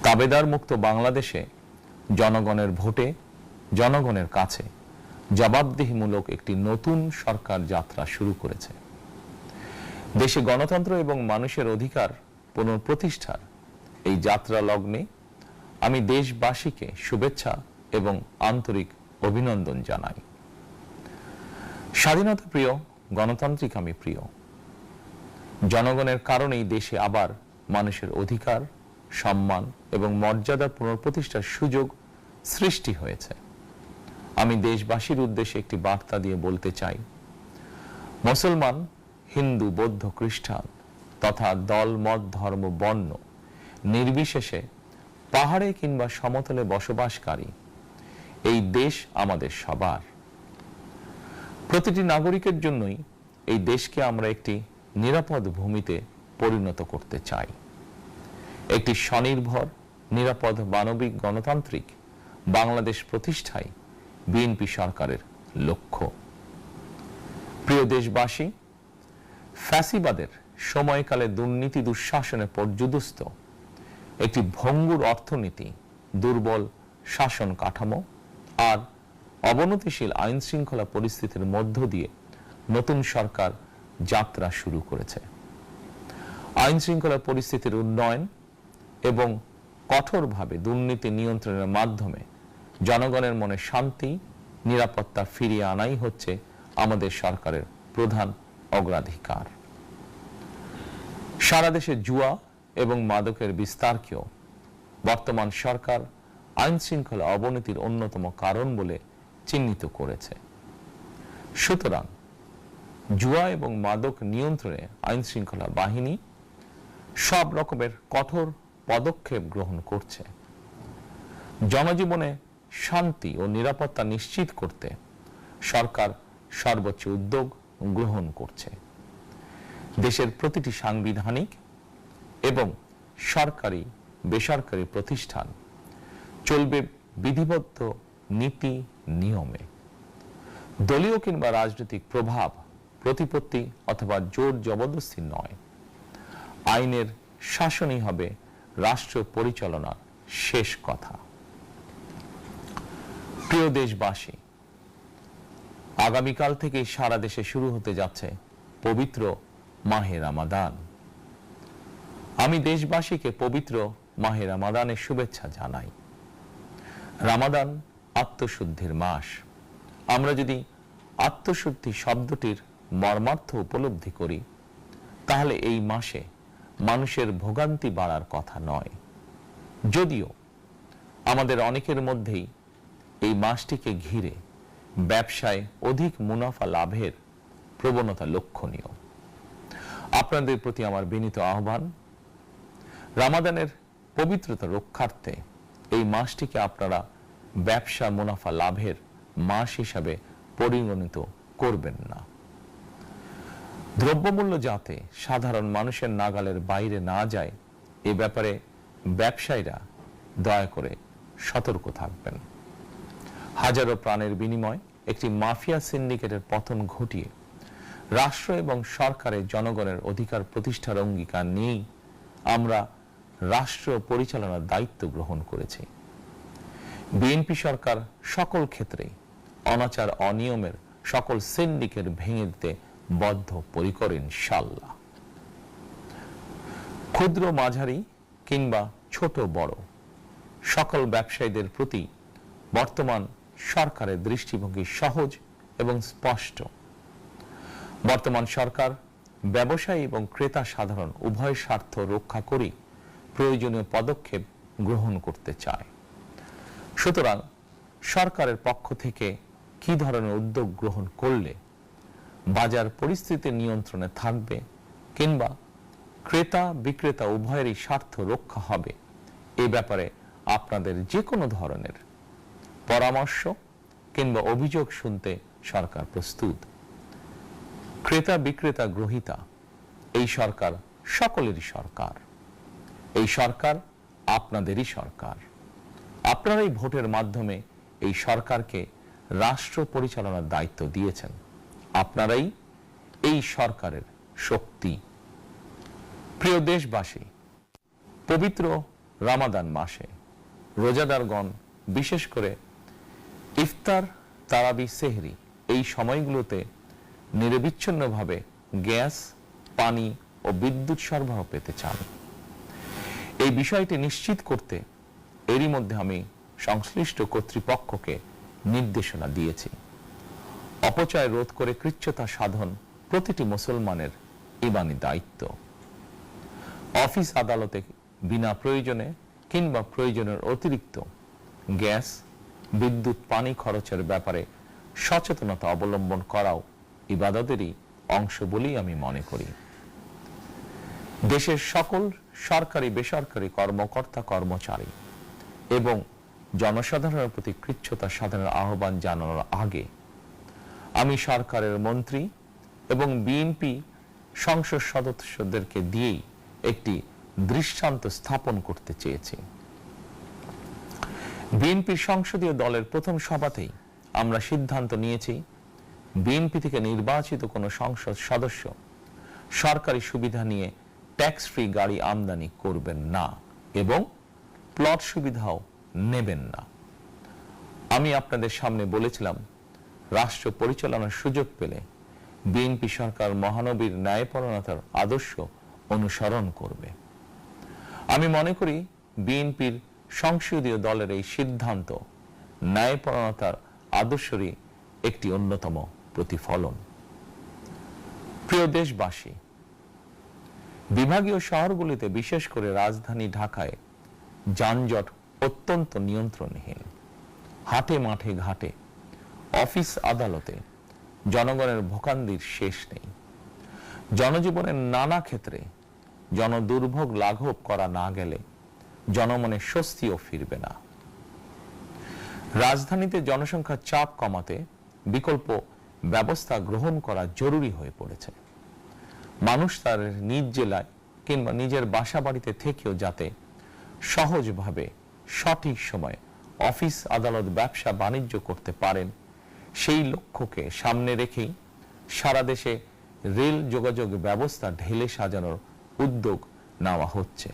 তাবেদার মুক্ত বাংলাদেশে জনগণের ভোটে জনগণের কাছে জবাবদিহিমূলক একটি নতুন সরকার যাত্রা শুরু করেছে। দেশে গণতন্ত্র এবং মানুষের অধিকার পুনঃপ্রতিষ্ঠার এই যাত্রা লগ্নে আমি দেশবাসীকে শুভেচ্ছা এবং আন্তরিক অভিনন্দন জানাই। স্বাধীনতা প্রিয়, গণতান্ত্রিক আমি প্রিয়। জনগণের কারণেই দেশে আবার মানুষের অধিকার, সম্মান এবং মর্যাদা পুনঃপ্রতিষ্ঠার সুযোগ সৃষ্টি হয়েছে। আমি দেশবাসীর উদ্দেশ্যে একটি বার্তা দিয়ে বলতে চাই, মুসলমান, হিন্দু, বৌদ্ধ, খ্রিস্টান তথা দল, মত, ধর্ম, বর্ণ নির্বিশেষে পাহাড়ে কিংবা সমতলে বসবাসকারী এই দেশ আমাদের সবার। প্রতিটি নাগরিকের জন্যই এই দেশকে আমরা একটি নিরাপদ ভূমিতে পরিণত করতে চাই। একটি স্বনির্ভর, নিরাপদ, মানবিক, গণতান্ত্রিক বাংলাদেশ প্রতিষ্ঠাই বিএনপি সরকারের লক্ষ্য। প্রিয় দেশবাসী, ফ্যাসিবাদের সময়কালে দুর্নীতি দুঃশাসনে পর্যুদস্ত একটি ভঙ্গুর অর্থনীতি, দুর্বল শাসন কাঠামো আর অবনতিশীল আইন শৃঙ্খলা পরিস্থিতির মধ্য দিয়ে নতুন সরকার যাত্রা শুরু করেছে। আইন শৃঙ্খলা পরিস্থিতির উন্নয়ন এবং কঠোরভাবে দুর্নীতি নিয়ন্ত্রণের মাধ্যমে জনগণের মনে শান্তি, নিরাপত্তা ফিরিয়ে আনাই হচ্ছে আমাদের সরকারের প্রধান অগ্রাধিকার। সারা দেশে জুয়া এবং মাদকের বিস্তারকেও বর্তমান সরকার আইন শৃঙ্খলা অবনতির অন্যতম কারণ বলে চিহ্নিত করেছে। সুতরাং জুয়া এবং মাদক নিয়ন্ত্রণে আইন শৃঙ্খলা বাহিনী সব রকমের কঠোর পদক্ষেপ গ্রহণ করছে। জনজীবনে শান্তি ও নিরাপত্তা নিশ্চিত করতে সরকার সর্বোচ্চ উদ্যোগ গ্রহণ করছে। দেশের প্রতিটি সাংবিধানিক এবং সরকারি বেসরকারি প্রতিষ্ঠান চলবে বিধিবদ্ধ নীতি নিয়মে। দলীয় কিংবা রাজনৈতিক প্রভাব, প্রতিপত্তি অথবা জোর জবরদস্তি নয়। আইনের শাসনই হবে রাষ্ট্র পরিচালনার শেষ কথা। প্রিয় দেশবাসী, আগামীকাল থেকে সারা দেশে শুরু হতে যাচ্ছে পবিত্র মাহে রমাদান। আমি দেশবাসীকে পবিত্র মাহে রমাদানের শুভেচ্ছা জানাই। রমাদান আত্মশুদ্ধির মাস। আমরা যদি আত্মশুদ্ধি শব্দটির মর্মার্থ উপলব্ধি করি, তাহলে এই মাসে মানুষের ভোগান্তি বাড়ার কথা নয়। যদিও আমাদের অনেকের মধ্যেই এই মাসটিকে ঘিরে ব্যবসায় অধিক মুনাফা লাভের প্রবণতা লক্ষণীয়। আপনাদের প্রতি আমার বিনীত আহ্বান, রমাদানের পবিত্রতা রক্ষার্থে এই মাসটিকে আপনারা ব্যবসা মুনাফা লাভের মাস হিসাবে পরিগণিত করবেন না। দ্রব্যমূল্য যাতে সাধারণ মানুষের নাগালের বাইরে না যায়, এ ব্যাপারে ব্যবসায়ীরা দয়া করে সতর্ক থাকবেন। হাজারো প্রাণের বিনিময় একটি মাফিয়া সিন্ডিকেটের পতন ঘটিয়ে রাষ্ট্র এবং সরকারের জনগণের অধিকার প্রতিষ্ঠার অঙ্গীকার নিয়েই আমরা রাষ্ট্র পরিচালনার দায়িত্ব গ্রহণ করেছি। বিএনপি সরকার সকল ক্ষেত্রে অনাচার অনিয়মের সকল সিন্ডিকেট ভেঙে দিতে বদ্ধপরিকর ইনশাআল্লাহ। ক্ষুদ্র, মাঝারি কিংবা ছোট বড় সকল ব্যবসায়ীদের প্রতি বর্তমান সরকারের দৃষ্টিভঙ্গি সহজ এবং স্পষ্ট। বর্তমান সরকার ব্যবসায়ী এবং ক্রেতা সাধারণ উভয় স্বার্থ রক্ষা করে প্রয়োজনীয় পদক্ষেপ গ্রহণ করতে চায়। সুতরাং সরকারের পক্ষ থেকে কি ধরনের উদ্যোগ গ্রহণ করলে বাজার পরিস্থিতি নিয়ন্ত্রণে থাকবে কিংবা ক্রেতা বিক্রেতা উভয়েরই স্বার্থ রক্ষা হবে, এ ব্যাপারে আপনাদের যে কোনো ধরনের পরামর্শ কিংবা অভিযোগ শুনতে সরকার প্রস্তুত। ক্রেতা বিক্রেতা গ্রহীতা এই সরকার সকলেরই সরকার। এই সরকার আপনাদেরই সরকার। আপনারাই ভোটের মাধ্যমে এই সরকারকে রাষ্ট্র পরিচালনার দায়িত্ব দিয়েছেন। আপনারাই এই সরকারের শক্তি। প্রিয় দেশবাসী, পবিত্র রামাদান মাসে রোজাদারগণ বিশেষ করে ইফতার, তারাবি, সেহরি এই সময়গুলোতে নিরবিচ্ছিন্নভাবে গ্যাস, পানি ও বিদ্যুৎ সরবরাহ পেতে চান। এই বিষয়টি নিশ্চিত করতে এরই মধ্যে আমি সংশ্লিষ্ট কর্তৃপক্ষকে নির্দেশনা দিয়েছি। অপচয় রোধ করে কৃচ্ছতা সাধন প্রতিটি মুসলমানের ঈমানি দায়িত্ব। অফিস আদালতে বিনা প্রয়োজনে কিংবা প্রয়োজনের অতিরিক্ত গ্যাস, বিদ্যুৎ, পানি খরচের ব্যাপারে সচেতনতা অবলম্বন করাও ইবাদতেরই অংশ বলেই আমি মনে করি। দেশের সকল সরকারি বেসরকারি কর্মকর্তা কর্মচারী এবং জনসাধারণের প্রতি কৃচ্ছতা সাধনের আহ্বান জানানোর আগে আমি সরকারের মন্ত্রী এবং বিএনপি সংসদ সদস্যদেরকে দিয়েই একটি দৃষ্টান্ত স্থাপন করতে চেয়েছি। বিএনপির সংসদীয় দলের প্রথম সভাতেই আমরা সিদ্ধান্ত নিয়েছি বিএনপি থেকে নির্বাচিত কোনো সংসদ সদস্য সরকারি সুবিধা নিয়ে ট্যাক্স ফ্রি গাড়ি আমদানি করবেন না এবং প্লট সুবিধাও নেবেন না। আমি আপনাদের সামনে বলেছিলাম রাষ্ট্র পরিচালনার সুযোগ পেলে বিএনপি সরকার মহানবীর ন্যায়পরায়ণতার আদর্শ অনুসরণ করবে। আমি মনে করি বিএনপির সংসদীয় দলের এই সিদ্ধান্ত ন্যায়পরায়ণতার আদর্শেরই একটি অন্যতম প্রতিফলন। প্রিয় দেশবাসী, বিভাগীয় শহরগুলিতে বিশেষ করে রাজধানী ঢাকায় যানজট অত্যন্ত নিয়ন্ত্রণহীন। হাটে মাঠে ঘাটে, অফিস আদালতে জনগণের ভোগান্তির শেষ নেই। জনজীবনের নানা ক্ষেত্রে জনদুর্ভোগ লাঘব করা না গেলে জনমনে স্বস্তিও ফিরবে না। রাজধানীতে জনসংখ্যার চাপ কমাতে বিকল্প ব্যবস্থা গ্রহণ করা জরুরি হয়ে পড়েছে। মানুষ তার নিজ জেলায় কিংবা নিজের বাসা বাড়িতে থেকেও যাতে সহজভাবে সঠিক সময়ে অফিস, আদালত, ব্যবসা বাণিজ্য করতে পারেন সেই লক্ষ্যকে সামনে রেখেই সারা দেশে রেল যোগাযোগ ব্যবস্থা ঢেলে সাজানোর উদ্যোগ নেওয়া হচ্ছে।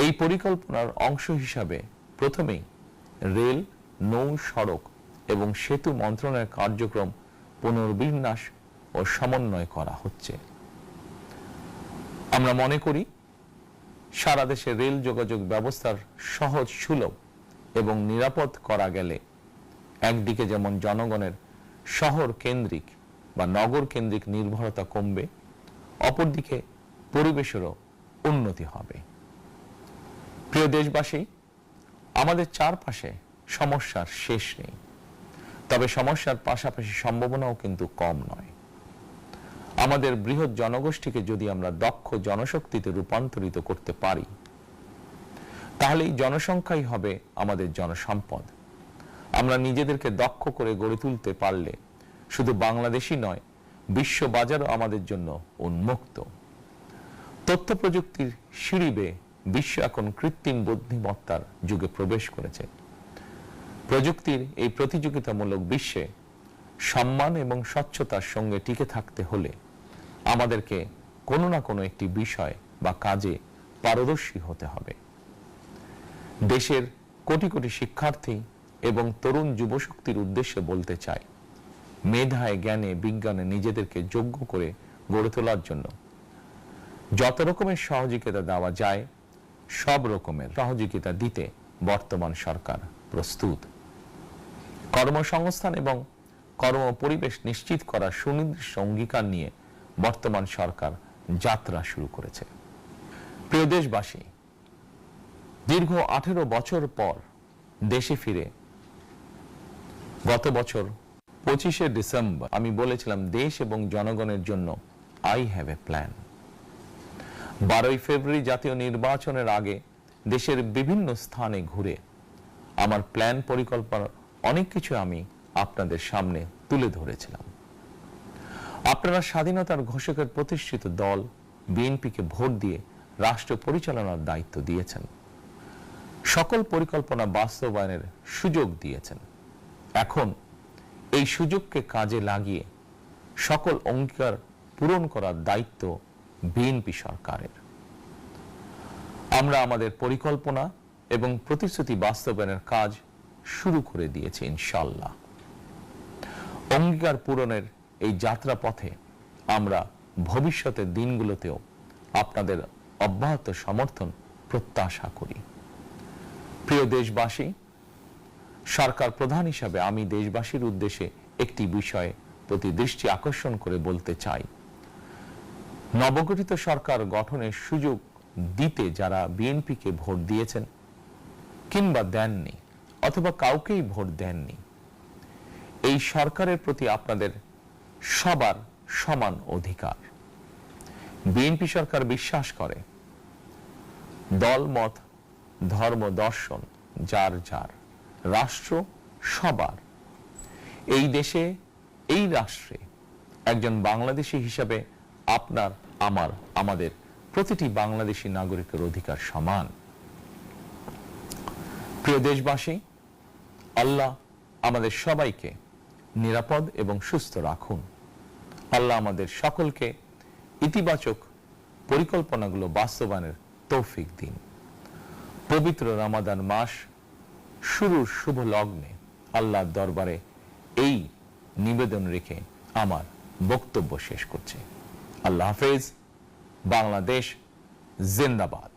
এই পরিকল্পনার অংশ হিসাবে প্রথমেই রেল, নৌ, সড়ক এবং সেতু মন্ত্রণালয়ের কার্যক্রম পুনর্বিন্যাস ও সমন্বয় করা হচ্ছে। আমরা মনে করি সারা দেশে রেল যোগাযোগ ব্যবস্থার সহজ, সুলভ এবং নিরাপদ করা গেলে একদিকে যেমন জনগণের শহর কেন্দ্রিক বা নগর কেন্দ্রিক নির্ভরতা কমবে, অপরদিকে পরিবেশেরও উন্নতি হবে। প্রিয় দেশবাসী, আমাদের চারপাশে সমস্যার শেষ নেই, তবে সমস্যার পাশাপাশি সম্ভাবনাও কিন্তু কম নয়। আমাদের বৃহৎ জনগোষ্ঠীকে যদি আমরা দক্ষ জনশক্তিতে রূপান্তরিত করতে পারি তাহলে এই জনসংখ্যাই হবে আমাদের জনসম্পদ। আমরা নিজেদেরকে দক্ষ করে গড়ে তুলতে পারলে শুধু বাংলাদেশই নয়, বিশ্ব বাজারও আমাদের জন্য উন্মুক্ত। তথ্য প্রযুক্তির সিঁড়ি বেয়ে বিশ্ব এখন কৃত্রিম বুদ্ধিমত্তার যুগে প্রবেশ করেছে। প্রযুক্তির এই প্রতিযোগিতামূলক বিশ্বে সম্মান এবং স্বচ্ছতার সঙ্গে টিকে থাকতে হলে আমাদেরকে কোনো না কোনো একটি বিষয় বা কাজে পারদর্শী হতে হবে। দেশের কোটি কোটি শিক্ষার্থী এবং তরুণ যুবশক্তির উদ্দেশ্যে বলতে চাই, মেধায়, জ্ঞানে, বিজ্ঞানে নিজেদেরকে যোগ্য করে গড়ে তোলার জন্য যত রকমের সহযোগিতা দেওয়া যায় সব রকমের সহযোগিতা দিতে বর্তমান সরকার প্রস্তুত। কর্মসংস্থান এবং কর্ম পরিবেশ নিশ্চিত করার সুনির্দিষ্ট অঙ্গীকার নিয়ে বর্তমান সরকার যাত্রা শুরু করেছে। প্রিয় দেশবাসী, দীর্ঘ 18 বছর পর দেশে ফিরে গত বছর 25শে ডিসেম্বর আমি বলেছিলাম দেশ এবং জনগণের জন্য আই হ্যাভ এ প্ল্যান। 12ই ফেব্রুয়ারি জাতীয় নির্বাচনের আগে দেশের বিভিন্ন স্থানে ঘুরে আমার প্ল্যান, পরিকল্পনার অনেক কিছু আমি আপনাদের সামনে তুলে ধরেছিলাম। আপনারা স্বাধীনতার ঘোষকের প্রতিষ্ঠিত দল বিএনপিকে ভোট দিয়ে রাষ্ট্র পরিচালনার দায়িত্ব দিয়েছেন, সকল পরিকল্পনা বাস্তবায়নের সুযোগ দিয়েছেন। এখন এই সুযোগকে কাজে লাগিয়ে সকল অঙ্গীকার পূরণ করার দায়িত্ব বিএনপি সরকারের। আমরা আমাদের পরিকল্পনা এবং প্রতিশ্রুতি বাস্তবায়নের কাজ শুরু করে দিয়েছি ইনশাআল্লাহ। অঙ্গীকার পূরণের এই যাত্রা পথে আমরা ভবিষ্যতের দিনগুলোতেও আপনাদের অব্যাহত সমর্থন প্রত্যাশা করি। প্রিয় দেশবাসী, সরকার প্রধান হিসাবে আমি দেশবাসীর উদ্দেশ্যে একটি বিষয়ে প্রতি দৃষ্টি আকর্ষণ করে বলতে চাই। নবগঠিত সরকার গঠনের সুযোগ দিতে যারা বিএনপিকে ভোট দিয়েছেন কিংবা দেননি অথবা কাউকেই ভোট দেননি, এই সরকারের প্রতি আপনাদের সবার সমান অধিকার। বিএনপি সরকার বিশ্বাস করে দল মত ধর্ম দর্শন যার যার, রাষ্ট্র সবার। এই দেশে এই রাষ্ট্রে একজন বাংলাদেশী হিসাবে আপনার আমার আমাদের প্রতিটি বাংলাদেশী নাগরিকের অধিকার সমান। প্রিয় দেশবাসী, আল্লাহ আমাদের সবাইকে নিরাপদ এবং সুস্থ রাখুন। আল্লাহ আমাদের সকলকে ইতিবাচক পরিকল্পনাগুলো বাস্তবায়নের তৌফিক দিন। পবিত্র রমাদান মাস শুরুর শুভ লগ্নে আল্লাহর দরবারে এই নিবেদন রেখে আমার বক্তব্য শেষ করছি। আল্লাহ হাফেজ। বাংলাদেশ জিন্দাবাদ।